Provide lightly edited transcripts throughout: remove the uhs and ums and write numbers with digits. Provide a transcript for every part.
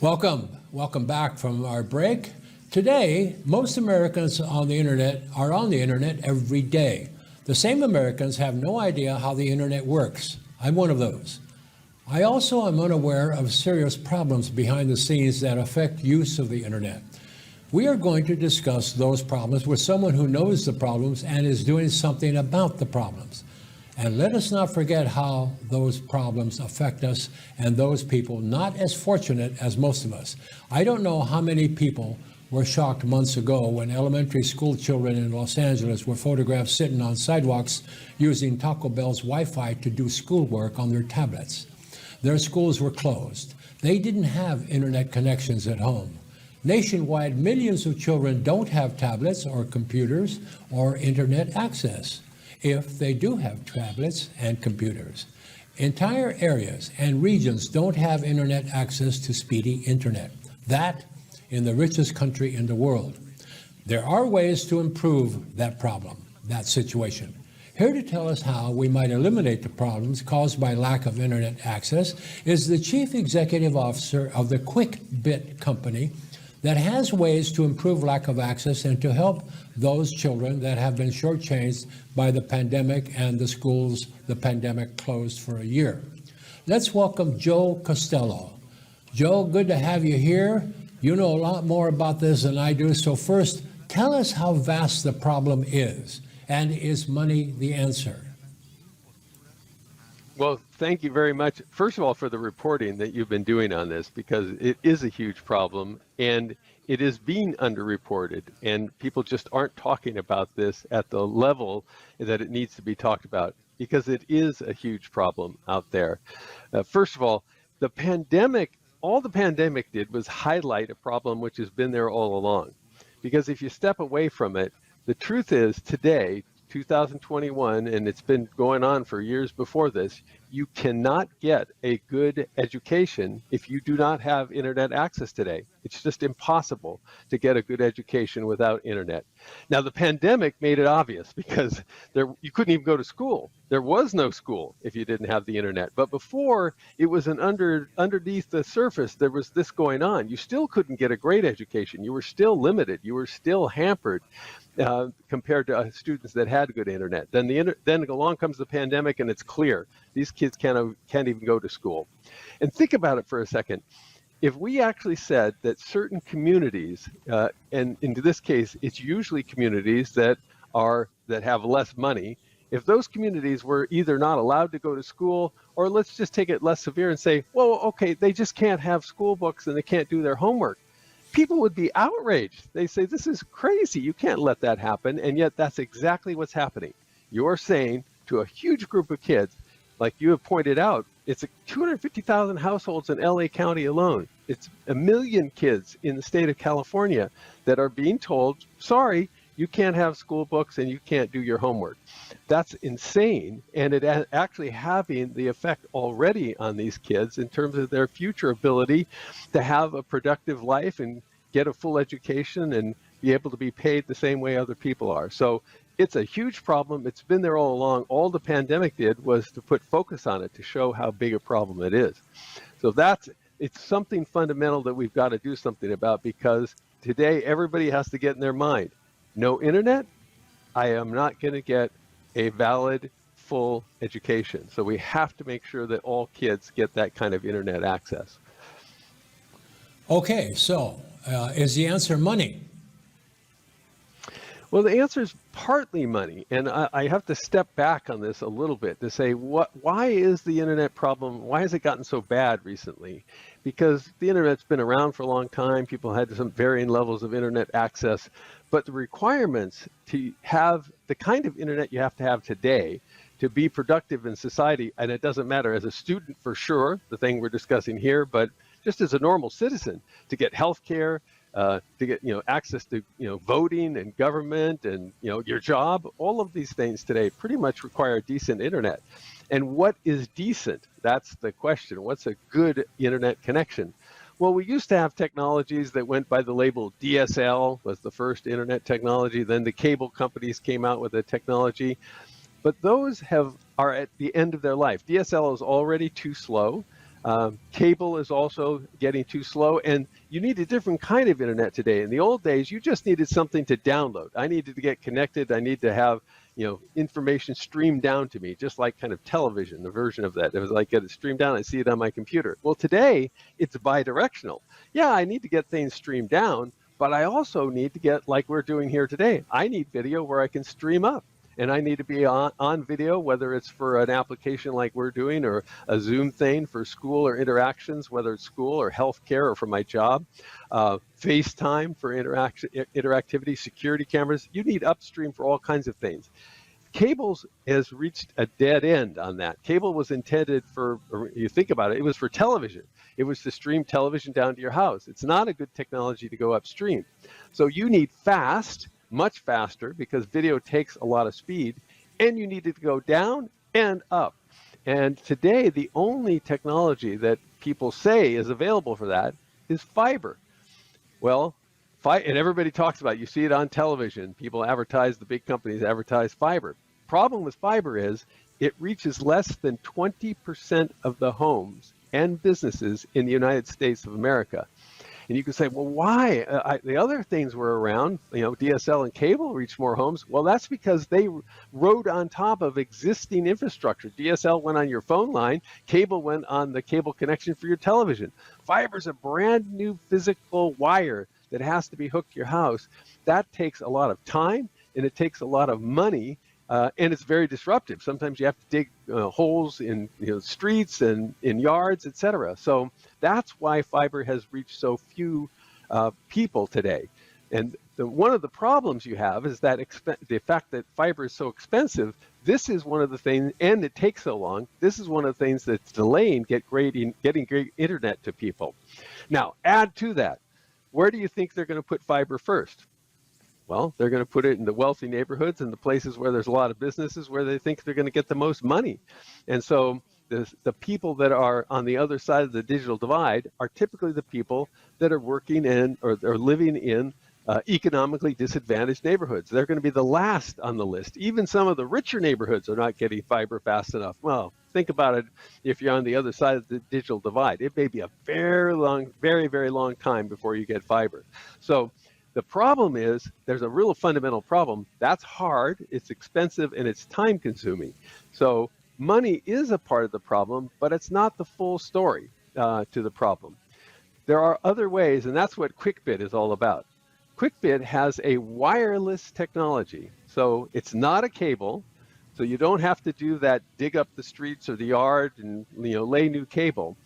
Welcome back from our break. Today, most Americans are on the internet every day. The same Americans have no idea how the internet works. I'm one of those. I also am unaware of serious problems behind the scenes that affect use of the internet. We are going to discuss those problems with someone who knows the problems and is doing something about the problems. And let us not forget how those problems affect us and those people not as fortunate as most of us. I don't know how many people were shocked months ago when elementary school children in Los Angeles were photographed sitting on sidewalks using Taco Bell's Wi-Fi to do schoolwork on their tablets. Their schools were closed. They didn't have internet connections at home. Nationwide, millions of children don't have tablets or computers or internet access, if they do have tablets and computers. Entire areas and regions don't have internet access to speedy internet. That in the richest country in the world. There are ways to improve that problem, that situation. Here to tell us how we might eliminate the problems caused by lack of internet access is the Chief Executive Officer of the Kwikbit company that has ways to improve lack of access and to help those children that have been shortchanged by the pandemic and the schools the pandemic closed for a year. Let's welcome Joe Costello. Joe, good to have you here. You know a lot more about this than I do. So first, tell us how vast the problem is, and is money the answer? Well, thank you very much, first of all, for the reporting that you've been doing on this, because it is a huge problem and it is being underreported, and people just aren't talking about this at the level that it needs to be talked about, because it is a huge problem out there. First of all, all the pandemic did was highlight a problem which has been there all along. Because if you step away from it, the truth is today, 2021, and it's been going on for years before this, you cannot get a good education if you do not have internet access today. It's just impossible to get a good education without internet. Now, the pandemic made it obvious because you couldn't even go to school. There was no school if you didn't have the internet. But before, it was underneath the surface, there was this going on. You still couldn't get a great education. You were still limited. You were still hampered compared to students that had good internet. Then along comes the pandemic, and it's clear these kids can't even go to school. And think about it for a second. If we actually said that certain communities, and in this case, it's usually communities that have less money, if those communities were either not allowed to go to school, or let's just take it less severe and say, well, okay, they just can't have school books and they can't do their homework, people would be outraged. They say, this is crazy. You can't let that happen. And yet that's exactly what's happening. You're saying to a huge group of kids, like you have pointed out, it's 250,000 households in LA County alone. It's 1 million kids in the state of California that are being told, sorry, you can't have school books and you can't do your homework. That's insane. And it actually having the effect already on these kids in terms of their future ability to have a productive life and get a full education and be able to be paid the same way other people are. So it's a huge problem. It's been there all along. All the pandemic did was to put focus on it to show how big a problem it is. So it's something fundamental that we've got to do something about, because today everybody has to get in their mind, no internet, I am not going to get a valid, full education. So we have to make sure that all kids get that kind of internet access. Okay, so is the answer money? Well, the answer is partly money, and I have to step back on this a little bit to say, why is the internet problem, why has it gotten so bad recently? Because the internet's been around for a long time, people had some varying levels of internet access, but the requirements to have the kind of internet you have to have today to be productive in society, and it doesn't matter as a student for sure, the thing we're discussing here, but just as a normal citizen, to get health care, to get access to voting and government and your job, all of these things today pretty much require decent internet. And what is decent? That's the question. What's a good internet connection? Well, we used to have technologies that went by the label DSL, was the first internet technology. Then the cable companies came out with a technology, but those are at the end of their life. DSL is already too slow. Cable is also getting too slow, and you need a different kind of internet today. In the old days, you just needed something to download. I needed to get connected. I need to have information streamed down to me, just like kind of television, the version of that. It was like get it streamed down, I see it on my computer. Well, today it's bi-directional. Yeah, I need to get things streamed down, but I also need to get, like we're doing here today, I need video where I can stream up. And I need to be on video, whether it's for an application like we're doing or a Zoom thing for school or interactions, whether it's school or healthcare or for my job, FaceTime for interactivity, security cameras. You need upstream for all kinds of things. Cables has reached a dead end on that. Cable was intended for, or you think about it, it was for television. It was to stream television down to your house. It's not a good technology to go upstream. So you need fast, much faster, because video takes a lot of speed, and you need it to go down and up. And today, the only technology that people say is available for that is fiber. Well, and everybody talks about it. You see it on television. People advertise, the big companies advertise fiber. Problem with fiber is it reaches less than 20% of the homes and businesses in the United States of America. And you can say, well, why? The other things were around, DSL and cable reached more homes. Well, that's because they rode on top of existing infrastructure. DSL went on your phone line, cable went on the cable connection for your television. Fiber's a brand new physical wire that has to be hooked to your house. That takes a lot of time, and it takes a lot of money, and it's very disruptive. Sometimes you have to dig holes in streets and in yards, et cetera. So that's why fiber has reached so few people today. And one of the problems you have is that the fact that fiber is so expensive. This is one of the things, and it takes so long. This is one of the things that's delaying getting great internet to people. Now, add to that, where do you think they're going to put fiber first? Well, they're going to put it in the wealthy neighborhoods and the places where there's a lot of businesses where they think they're going to get the most money. And so the people that are on the other side of the digital divide are typically the people that are working in or living in economically disadvantaged neighborhoods. They're going to be the last on the list. Even some of the richer neighborhoods are not getting fiber fast enough. Well, think about it. If you're on the other side of the digital divide, it may be a very long, very, very long time before you get fiber. So the problem is there's a real fundamental problem. That's hard, it's expensive, and it's time consuming. So money is a part of the problem, but it's not the full story to the problem. There are other ways, and that's what Kwikbit is all about. Kwikbit has a wireless technology. So it's not a cable, so you don't have to do that, dig up the streets or the yard and lay new cable.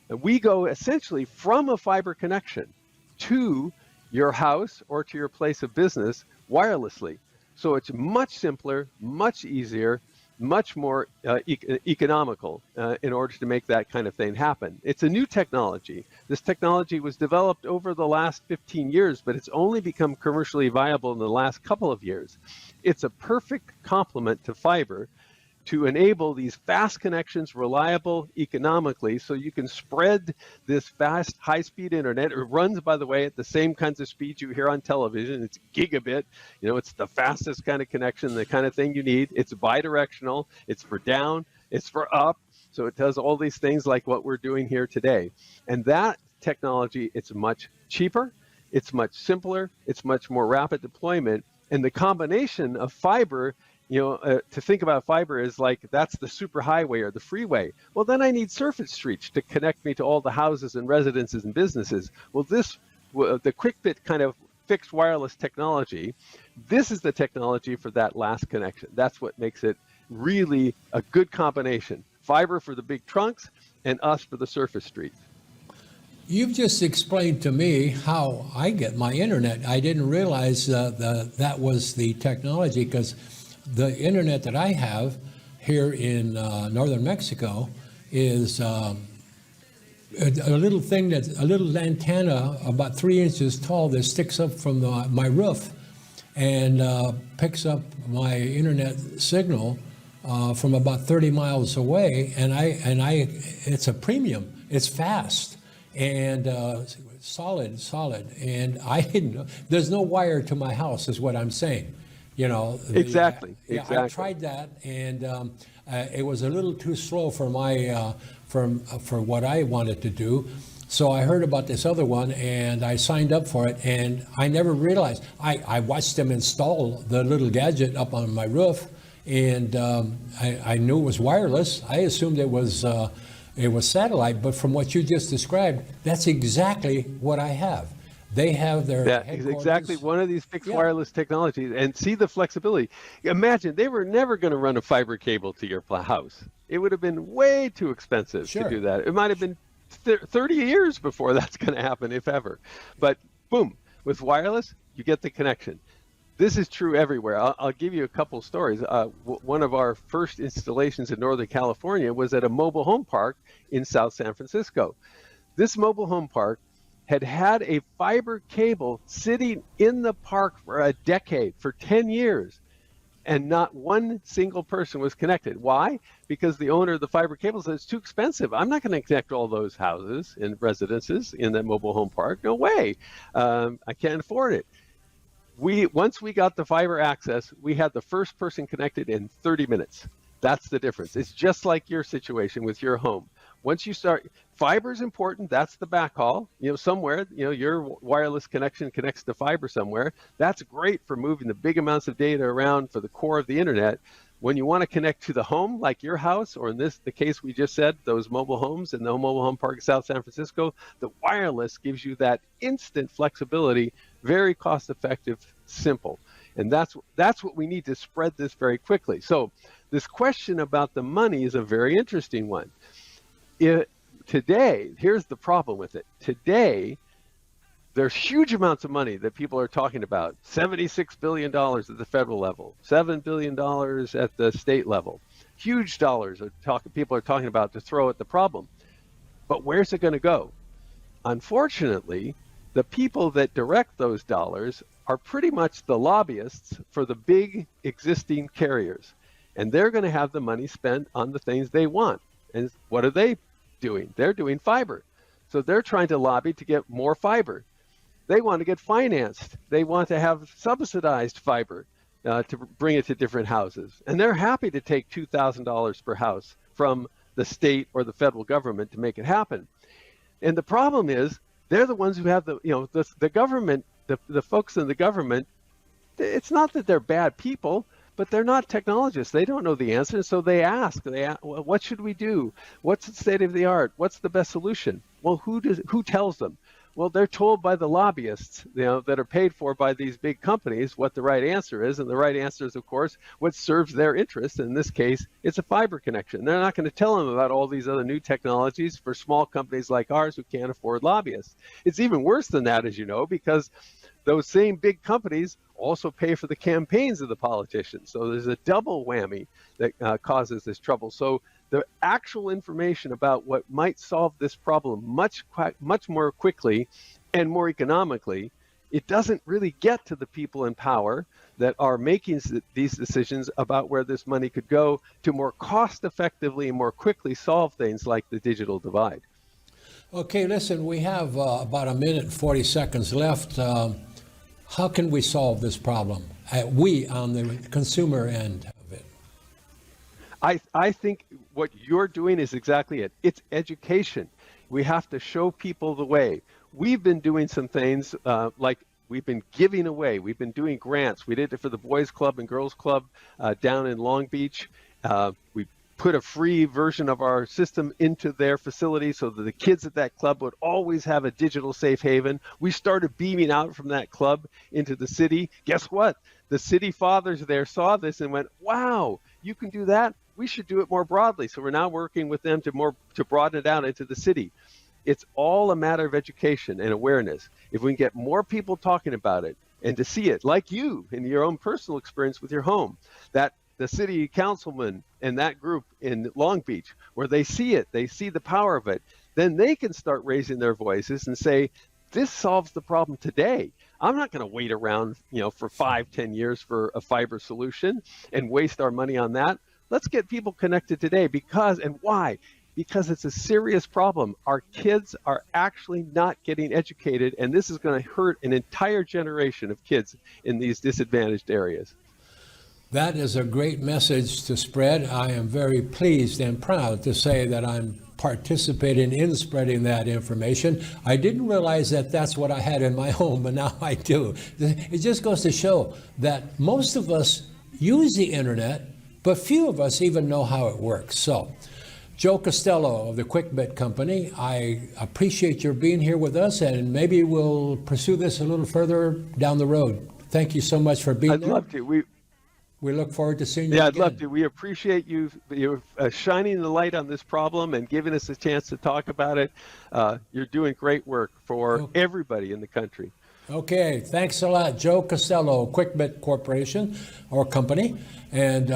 And we go essentially from a fiber connection to your house or to your place of business wirelessly. So it's much simpler, much easier, much more economical in order to make that kind of thing happen. It's a new technology. This technology was developed over the last 15 years, but it's only become commercially viable in the last couple of years. It's a perfect complement to fiber to enable these fast connections, reliable economically, so you can spread this fast, high-speed internet. It runs, by the way, at the same kinds of speeds you hear on television. It's gigabit. It's the fastest kind of connection, the kind of thing you need. It's bi-directional. It's for down. It's for up. So it does all these things like what we're doing here today. And that technology, it's much cheaper. It's much simpler. It's much more rapid deployment. And the combination of fiber, to think about fiber is like that's the superhighway or the freeway. Well, then I need surface streets to connect me to all the houses and residences and businesses. Well, the Kwikbit kind of fixed wireless technology, this is the technology for that last connection. That's what makes it really a good combination. Fiber for the big trunks and us for the surface streets. You've just explained to me how I get my internet. I didn't realize that was the technology, because the internet that I have here in northern Mexico is a little thing a little antenna about 3 inches tall that sticks up from my roof and picks up my internet signal from about 30 miles away, and it's a premium. It's fast and solid, and I didn't know. There's no wire to my house, is what I'm saying. Exactly. Yeah, I tried that, and it was a little too slow for my for what I wanted to do. So I heard about this other one, and I signed up for it, and I never realized. I watched them install the little gadget up on my roof, and I knew it was wireless. I assumed it was satellite, but from what you just described, that's exactly what I have. They have their That is exactly one of these fixed wireless technologies, and see the flexibility. Imagine they were never going to run a fiber cable to your house. It would have been way too expensive to do that. It might have been 30 years before that's going to happen, if ever. But boom, with wireless, you get the connection. This is true everywhere. I'll give you a couple stories. One of our first installations in Northern California was at a mobile home park in South San Francisco. This mobile home park had a fiber cable sitting in the park for a decade, for 10 years, and not one single person was connected. Why? Because the owner of the fiber cable said it's too expensive. I'm not going to connect all those houses and residences in that mobile home park. No way. I can't afford it. Once we got the fiber access, we had the first person connected in 30 minutes. That's the difference. It's just like your situation with your home. Once you start, fiber is important. That's the backhaul. Somewhere, your wireless connection connects to fiber somewhere. That's great for moving the big amounts of data around for the core of the internet. When you want to connect to the home, like your house, or in the case we just said, those mobile homes in the mobile home park in South San Francisco, the wireless gives you that instant flexibility, very cost effective, simple. And that's what we need to spread this very quickly. So this question about the money is a very interesting one. Today, here's the problem with it. Today, there's huge amounts of money that people are talking about. $76 billion at the federal level, $7 billion at the state level. Huge dollars people are talking about to throw at the problem. But where's it going to go? Unfortunately, the people that direct those dollars are pretty much the lobbyists for the big existing carriers. And they're going to have the money spent on the things they want. And what are they doing? They're doing fiber. So they're trying to lobby to get more fiber. They want to get financed. They want to have subsidized fiber to bring it to different houses. And they're happy to take $2,000 per house from the state or the federal government to make it happen. And the problem is, they're the ones who have the government, the folks in the government. It's not that they're bad people, but they're not technologists. They don't know the answer, so they ask, what should we do? What's the state of the art? What's the best solution? Well, who tells them? Well, they're told by the lobbyists, that are paid for by these big companies what the right answer is, and the right answer is, of course, what serves their interest. In this case, it's a fiber connection. They're not going to tell them about all these other new technologies for small companies like ours who can't afford lobbyists. It's even worse than that, as you know, because those same big companies also pay for the campaigns of the politicians. So there's a double whammy that causes this trouble. So the actual information about what might solve this problem much more quickly and more economically, it doesn't really get to the people in power that are making these decisions about where this money could go to more cost effectively and more quickly solve things like the digital divide. Okay, listen, we have about a minute and 40 seconds left. How can we solve this problem? We on the consumer end of it. I think what you're doing is exactly it. It's education. We have to show people the way. We've been doing some things like we've been giving away. We've been doing grants. We did it for the Boys Club and Girls Club down in Long Beach. We put a free version of our system into their facility so that the kids at that club would always have a digital safe haven. We started beaming out from that club into the city. Guess what? The city fathers there saw this and went, wow, you can do that? We should do it more broadly. So we're now working with them to broaden it out into the city. It's all a matter of education and awareness. If we can get more people talking about it and to see it, like you in your own personal experience with your home, that the city councilman and that group in Long Beach, where they see it, they see the power of it, then they can start raising their voices and say, this solves the problem today. I'm not going to wait around, for 5-10 years for a fiber solution and waste our money on that. Let's get people connected today why? Because it's a serious problem. Our kids are actually not getting educated, and this is going to hurt an entire generation of kids in these disadvantaged areas. That is a great message to spread. I am very pleased and proud to say that I'm participating in spreading that information. I didn't realize that that's what I had in my home, but now I do. It just goes to show that most of us use the internet, but few of us even know how it works. So, Joe Costello of the Kwikbit company, I appreciate your being here with us, and maybe we'll pursue this a little further down the road. Thank you so much for being there. I'd love to. We look forward to seeing you Yeah, again. I'd love to. We appreciate you shining the light on this problem and giving us a chance to talk about it. You're doing great work for everybody in the country. Okay, thanks a lot, Joe Costello, Kwikbit Corporation or company, and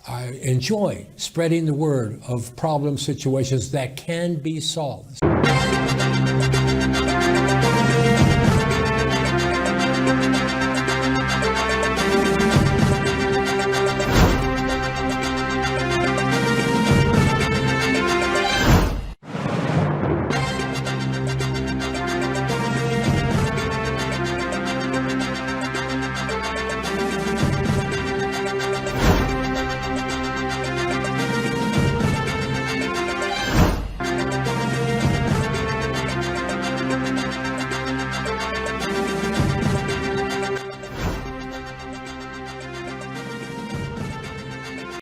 I enjoy spreading the word of problem situations that can be solved.